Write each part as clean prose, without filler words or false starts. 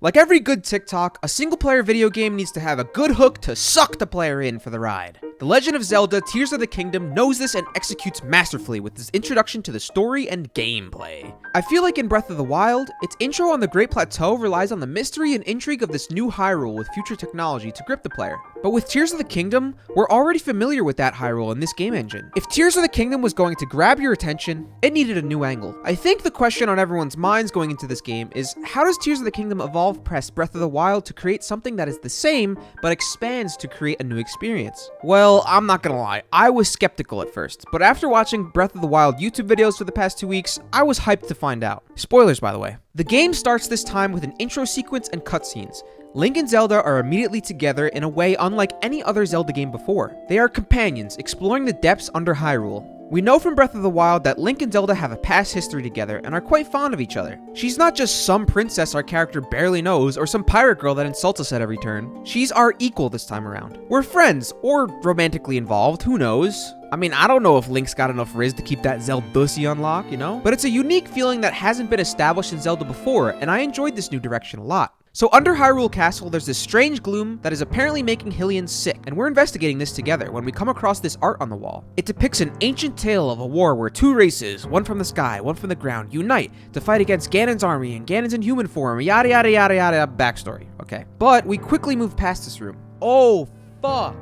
Like every good TikTok, a single-player video game needs to have a good hook to suck the player in for the ride. The Legend of Zelda Tears of the Kingdom knows this and executes masterfully with its introduction to the story and gameplay. I feel like in Breath of the Wild, its intro on the Great Plateau relies on the mystery and intrigue of this new Hyrule with future technology to grip the player. But with Tears of the Kingdom, we're already familiar with that Hyrule in this game engine. If Tears of the Kingdom was going to grab your attention, it needed a new angle. I think the question on everyone's minds going into this game is, how does Tears of the Kingdom evolve past Breath of the Wild to create something that is the same, but expands to create a new experience? Well, I'm not gonna lie, I was skeptical at first, but after watching Breath of the Wild YouTube videos for the past 2 weeks, I was hyped to find out. Spoilers, by the way. The game starts this time with an intro sequence and cutscenes. Link and Zelda are immediately together in a way unlike any other Zelda game before. They are companions, exploring the depths under Hyrule. We know from Breath of the Wild that Link and Zelda have a past history together and are quite fond of each other. She's not just some princess our character barely knows or some pirate girl that insults us at every turn. She's our equal this time around. We're friends, or romantically involved, who knows? I mean, I don't know if Link's got enough Riz to keep that Zeldussy on lock, you know? But it's a unique feeling that hasn't been established in Zelda before, and I enjoyed this new direction a lot. So under Hyrule Castle, there's this strange gloom that is apparently making Hylians sick, and we're investigating this together when we come across this art on the wall. It depicts an ancient tale of a war where two races, one from the sky, one from the ground, unite to fight against Ganon's army, and Ganon's in human form, yada yada yada yada, backstory, okay. But we quickly move past this room. Oh, fuck.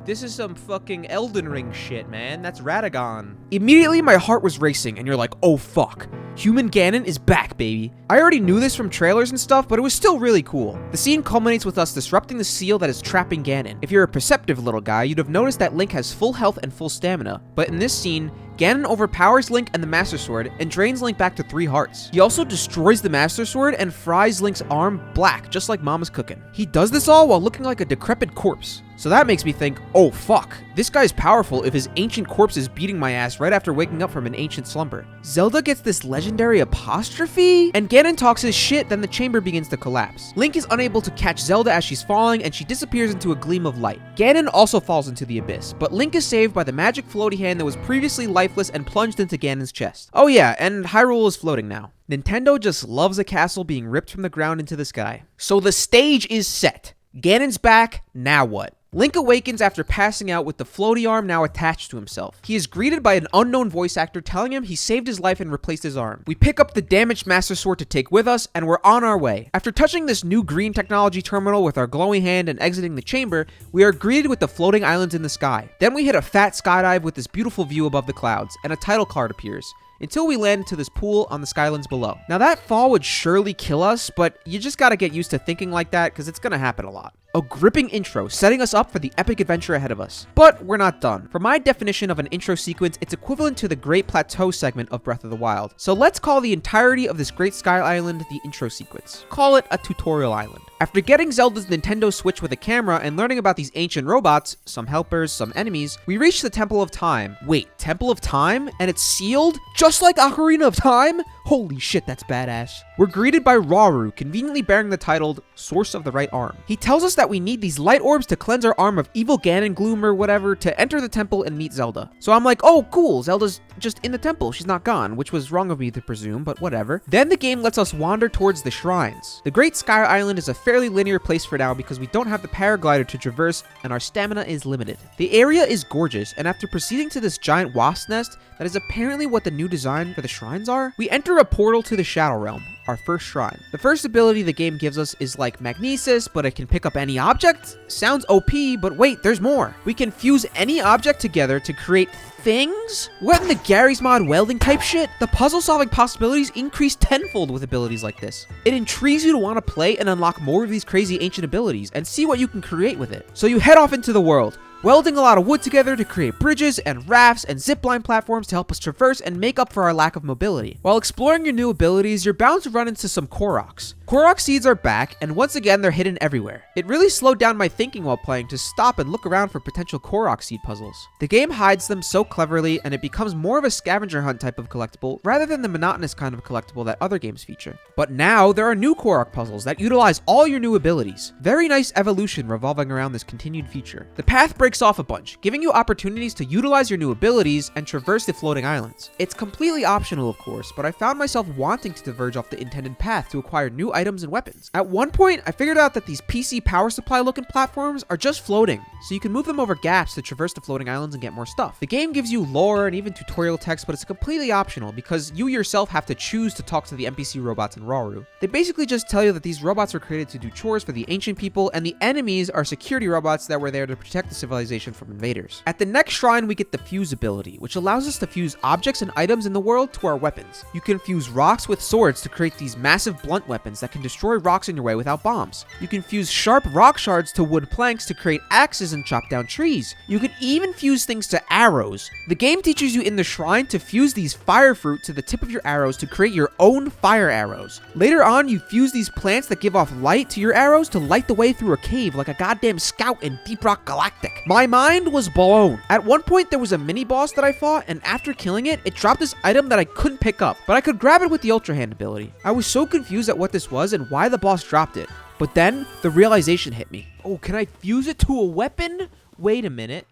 This is some fucking Elden Ring shit, man. That's Radagon. Immediately, my heart was racing, and you're like, oh fuck. Human Ganon is back, baby. I already knew this from trailers and stuff, but it was still really cool. The scene culminates with us disrupting the seal that is trapping Ganon. If you're a perceptive little guy, you'd have noticed that Link has full health and full stamina, but in this scene, Ganon overpowers Link and the Master Sword and drains Link back to 3 hearts. He also destroys the Master Sword and fries Link's arm black, just like Mama's cooking. He does this all while looking like a decrepit corpse. So that makes me think, oh fuck, this guy's powerful if his ancient corpse is beating my ass right after waking up from an ancient slumber. Zelda gets this legendary apostrophe, and Ganon talks his shit, then the chamber begins to collapse. Link is unable to catch Zelda as she's falling, and she disappears into a gleam of light. Ganon also falls into the abyss, but Link is saved by the magic floaty hand that was previously lifeless and plunged into Ganon's chest. Oh yeah, and Hyrule is floating now. Nintendo just loves a castle being ripped from the ground into the sky. So the stage is set. Ganon's back, now what? Link awakens after passing out with the floaty arm now attached to himself. He is greeted by an unknown voice actor telling him he saved his life and replaced his arm. We pick up the damaged Master Sword to take with us, and we're on our way. After touching this new green technology terminal with our glowing hand and exiting the chamber, we are greeted with the floating islands in the sky. Then we hit a fat skydive with this beautiful view above the clouds, and a title card appears, until we land into this pool on the skylands below. Now that fall would surely kill us, but you just gotta get used to thinking like that because it's gonna happen a lot. A gripping intro setting us up for the epic adventure ahead of us. But we're not done. For my definition of an intro sequence, it's equivalent to the Great Plateau segment of Breath of the Wild. So let's call the entirety of this Great Sky Island the intro sequence. Call it a tutorial island. After getting Zelda's Nintendo Switch with a camera and learning about these ancient robots, some helpers, some enemies, we reach the Temple of Time. Wait, Temple of Time? And it's sealed? Just like Ocarina of Time? Holy shit, that's badass. We're greeted by Rauru, conveniently bearing the title Source of the Right Arm. He tells us that we need these light orbs to cleanse our arm of evil Ganon gloom or whatever to enter the temple and meet Zelda. So I'm like, oh cool, Zelda's just in the temple, she's not gone, which was wrong of me to presume, but whatever. Then the game lets us wander towards the shrines. The Great Sky Island is a fairly linear place for now because we don't have the paraglider to traverse and our stamina is limited. The area is gorgeous, and after proceeding to this giant wasp nest that is apparently what the new design for the shrines are, we enter a portal to the Shadow Realm, our first shrine. The first ability the game gives us is like Magnesis, but it can pick up any object? Sounds OP, but wait, there's more. We can fuse any object together to create things? What in the Gary's Mod welding type shit? The puzzle solving possibilities increase tenfold with abilities like this. It intrigues you to want to play and unlock more of these crazy ancient abilities and see what you can create with it. So you head off into the world, welding a lot of wood together to create bridges and rafts and zipline platforms to help us traverse and make up for our lack of mobility. While exploring your new abilities, you're bound to run into some Koroks. Korok seeds are back, and once again they're hidden everywhere. It really slowed down my thinking while playing to stop and look around for potential Korok seed puzzles. The game hides them so cleverly, and it becomes more of a scavenger hunt type of collectible rather than the monotonous kind of collectible that other games feature. But now there are new Korok puzzles that utilize all your new abilities. Very nice evolution revolving around this continued feature. The path breaks off a bunch, giving you opportunities to utilize your new abilities and traverse the floating islands. It's completely optional, of course, but I found myself wanting to diverge off the intended path to acquire new items and weapons. At one point, I figured out that these PC power supply looking platforms are just floating, so you can move them over gaps to traverse the floating islands and get more stuff. The game gives you lore and even tutorial text, but it's completely optional because you yourself have to choose to talk to the NPC robots in Rauru. They basically just tell you that these robots were created to do chores for the ancient people, and the enemies are security robots that were there to protect the civilization from invaders. At the next shrine, we get the fuse ability, which allows us to fuse objects and items in the world to our weapons. You can fuse rocks with swords to create these massive blunt weapons that can destroy rocks in your way without bombs. You can fuse sharp rock shards to wood planks to create axes and chop down trees. You can even fuse things to arrows. The game teaches you in the shrine to fuse these fire fruit to the tip of your arrows to create your own fire arrows. Later on, you fuse these plants that give off light to your arrows to light the way through a cave like a goddamn scout in Deep Rock Galactic. My mind was blown. At one point, there was a mini boss that I fought, and after killing it, it dropped this item that I couldn't pick up, but I could grab it with the Ultra Hand ability. I was so confused at what this was and why the boss dropped it. But then, the realization hit me. Oh, can I fuse it to a weapon? Wait a minute.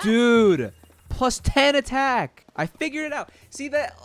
Dude, plus 10 attack. I figured it out. See that?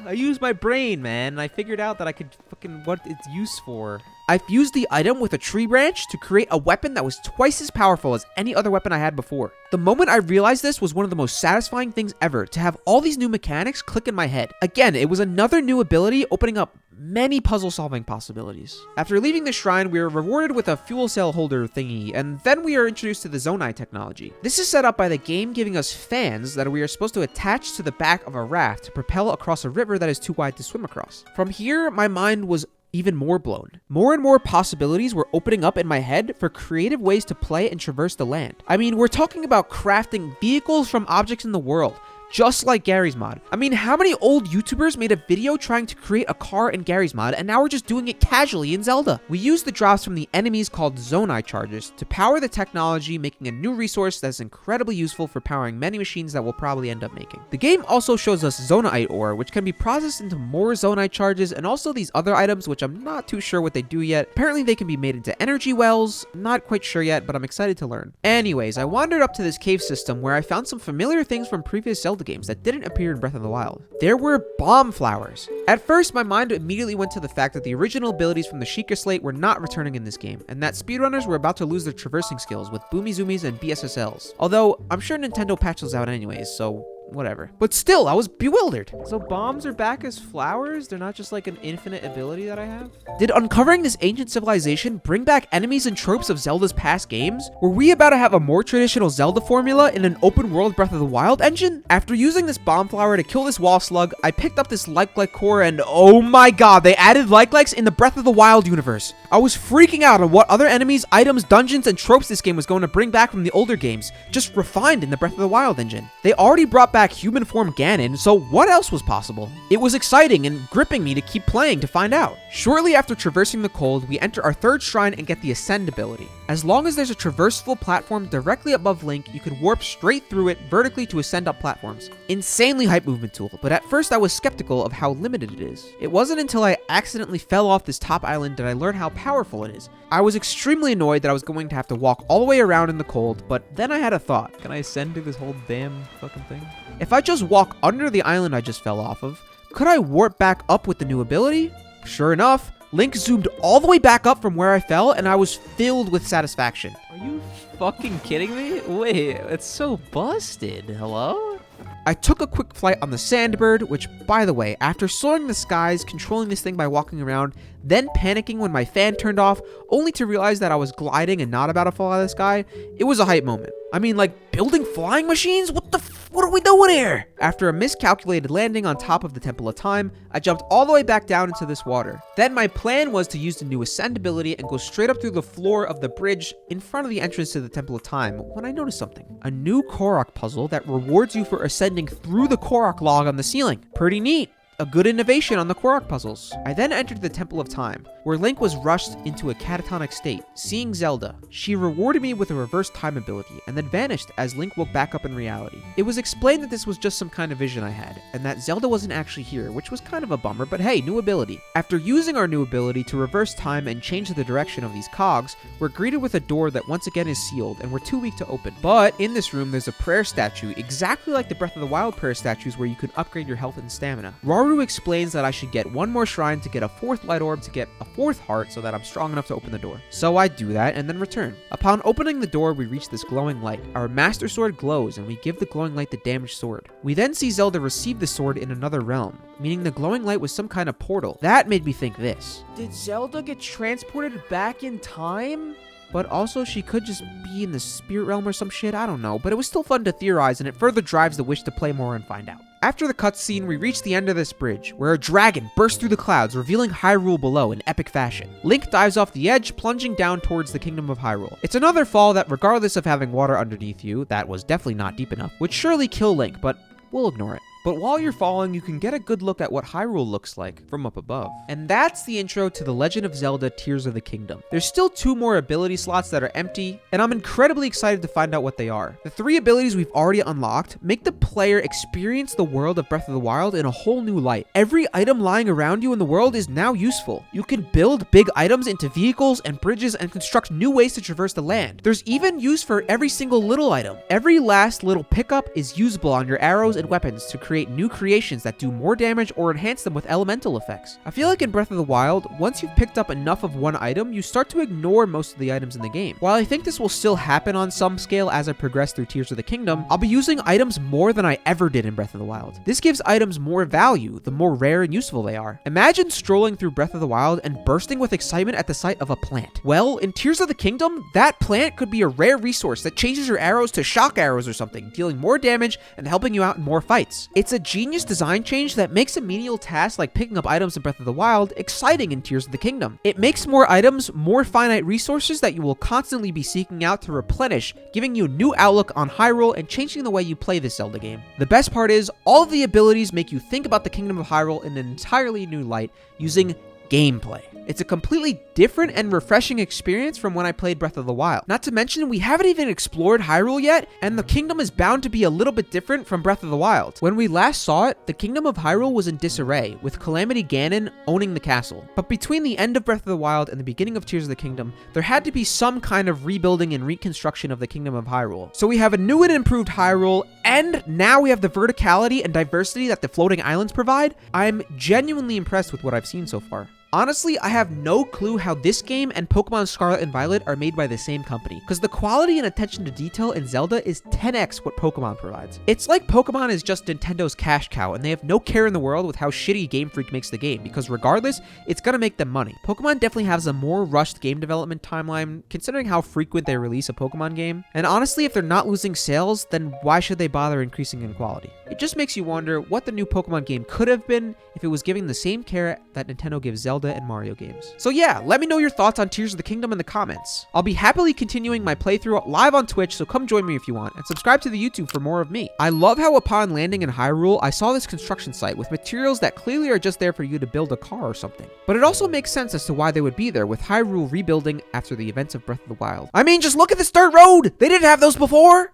I used my brain, man. I figured out that I could fucking what it's used for. I fused the item with a tree branch to create a weapon that was twice as powerful as any other weapon I had before. The moment I realized this was one of the most satisfying things ever, to have all these new mechanics click in my head. Again, it was another new ability opening up many puzzle-solving possibilities. After leaving the shrine, we are rewarded with a fuel cell holder thingy, and then we are introduced to the Zonai technology. This is set up by the game giving us fans that we are supposed to attach to the back of a raft to propel across a river that is too wide to swim across. From here, my mind was even more blown. More and more possibilities were opening up in my head for creative ways to play and traverse the land. I mean, we're talking about crafting vehicles from objects in the world, just like Gary's mod. I mean, how many old YouTubers made a video trying to create a car in Gary's mod, and now we're just doing it casually in Zelda? We use the drops from the enemies called Zonai charges to power the technology, making a new resource that's incredibly useful for powering many machines that we'll probably end up making. The game also shows us Zonaite ore, which can be processed into more Zonai charges, and also these other items, which I'm not too sure what they do yet. Apparently they can be made into energy wells. I'm not quite sure yet, but I'm excited to learn. Anyways, I wandered up to this cave system where I found some familiar things from previous Zelda games that didn't appear in Breath of the Wild. There were bomb flowers. At first, my mind immediately went to the fact that the original abilities from the Sheikah Slate were not returning in this game, and that speedrunners were about to lose their traversing skills with Boomy Zoomies and BSSLs. Although, I'm sure Nintendo patched those out anyways, so whatever. But still, I was bewildered. So bombs are back as flowers? They're not just like an infinite ability that I have? Did uncovering this ancient civilization bring back enemies and tropes of Zelda's past games? Were we about to have a more traditional Zelda formula in an open world Breath of the Wild engine? After using this bomb flower to kill this wall slug, I picked up this like core, and oh my god, they added like in the Breath of the Wild universe. I was freaking out on what other enemies, items, dungeons, and tropes this game was going to bring back from the older games, just refined in the Breath of the Wild engine. They already brought back human form Ganon, so what else was possible? It was exciting and gripping me to keep playing to find out. Shortly after traversing the cold, we enter our third shrine and get the Ascend ability. As long as there's a traversable platform directly above Link, you can warp straight through it vertically to ascend up platforms. Insanely hype movement tool, but at first I was skeptical of how limited it is. It wasn't until I accidentally fell off this top island that I learned how powerful it is. I was extremely annoyed that I was going to have to walk all the way around in the cold, but then I had a thought. Can I ascend to this whole damn fucking thing? If I just walk under the island I just fell off of, could I warp back up with the new ability? Sure enough, Link zoomed all the way back up from where I fell, and I was filled with satisfaction. Are you fucking kidding me? Wait, it's so busted. Hello? I took a quick flight on the Sandbird, which, by the way, after soaring the skies, controlling this thing by walking around, then panicking when my fan turned off, only to realize that I was gliding and not about to fall out of the sky, it was a hype moment. I mean, like, building flying machines? What are we doing here? After a miscalculated landing on top of the Temple of Time, I jumped all the way back down into this water. Then my plan was to use the new Ascend ability and go straight up through the floor of the bridge in front of the entrance to the Temple of Time when I noticed something. A new Korok puzzle that rewards you for ascending through the Korok log on the ceiling. Pretty neat. A good innovation on the Korok puzzles. I then entered the Temple of Time, where Link was rushed into a catatonic state. Seeing Zelda, she rewarded me with a reverse time ability, and then vanished as Link woke back up in reality. It was explained that this was just some kind of vision I had, and that Zelda wasn't actually here, which was kind of a bummer, but hey, new ability. After using our new ability to reverse time and change the direction of these cogs, we're greeted with a door that once again is sealed, and we're too weak to open. But in this room, there's a prayer statue, exactly like the Breath of the Wild prayer statues where you can upgrade your health and stamina. Rauru Haru explains that I should get one more shrine to get a 4th light orb to get a 4th heart so that I'm strong enough to open the door. So I do that and then return. Upon opening the door, we reach this glowing light. Our master sword glows and we give the glowing light the damaged sword. We then see Zelda receive the sword in another realm, meaning the glowing light was some kind of portal. That made me think this. Did Zelda get transported back in time? But also she could just be in the spirit realm or some shit, I don't know. But it was still fun to theorize, and it further drives the wish to play more and find out. After the cutscene, we reach the end of this bridge, where a dragon bursts through the clouds, revealing Hyrule below in epic fashion. Link dives off the edge, plunging down towards the Kingdom of Hyrule. It's another fall that, regardless of having water underneath you, that was definitely not deep enough, would surely kill Link, but we'll ignore it. But while you're falling, you can get a good look at what Hyrule looks like from up above. And that's the intro to The Legend of Zelda Tears of the Kingdom. There's still 2 more ability slots that are empty, and I'm incredibly excited to find out what they are. The 3 abilities we've already unlocked make the player experience the world of Breath of the Wild in a whole new light. Every item lying around you in the world is now useful. You can build big items into vehicles and bridges and construct new ways to traverse the land. There's even use for every single little item. Every last little pickup is usable on your arrows and weapons to create new creations that do more damage or enhance them with elemental effects. I feel like in Breath of the Wild, once you've picked up enough of one item, you start to ignore most of the items in the game. While I think this will still happen on some scale as I progress through Tears of the Kingdom, I'll be using items more than I ever did in Breath of the Wild. This gives items more value, the more rare and useful they are. Imagine strolling through Breath of the Wild and bursting with excitement at the sight of a plant. Well, in Tears of the Kingdom, that plant could be a rare resource that changes your arrows to shock arrows or something, dealing more damage and helping you out in more fights. It's a genius design change that makes a menial task like picking up items in Breath of the Wild exciting in Tears of the Kingdom. It makes more items more finite resources that you will constantly be seeking out to replenish, giving you a new outlook on Hyrule and changing the way you play this Zelda game. The best part is, all of the abilities make you think about the Kingdom of Hyrule in an entirely new light using gameplay. It's a completely different and refreshing experience from when I played Breath of the Wild. Not to mention, we haven't even explored Hyrule yet, and the kingdom is bound to be a little bit different from Breath of the Wild. When we last saw it, the Kingdom of Hyrule was in disarray, with Calamity Ganon owning the castle. But between the end of Breath of the Wild and the beginning of Tears of the Kingdom, there had to be some kind of rebuilding and reconstruction of the Kingdom of Hyrule. So we have a new and improved Hyrule, and now we have the verticality and diversity that the floating islands provide. I'm genuinely impressed with what I've seen so far. Honestly, I have no clue how this game and Pokemon Scarlet and Violet are made by the same company, because the quality and attention to detail in Zelda is 10x what Pokemon provides. It's like Pokemon is just Nintendo's cash cow, and they have no care in the world with how shitty Game Freak makes the game, because regardless, it's gonna make them money. Pokemon definitely has a more rushed game development timeline, considering how frequent they release a Pokemon game, and honestly, if they're not losing sales, then why should they bother increasing in quality? It just makes you wonder what the new Pokemon game could have been if it was giving the same care that Nintendo gives Zelda and Mario games. So yeah, let me know your thoughts on Tears of the Kingdom in the comments. I'll be happily continuing my playthrough live on Twitch, so come join me if you want, and subscribe to the YouTube for more of me. I love how upon landing in Hyrule, I saw this construction site with materials that clearly are just there for you to build a car or something. But it also makes sense as to why they would be there, with Hyrule rebuilding after the events of Breath of the Wild. I mean, just look at this dirt road! They didn't have those before!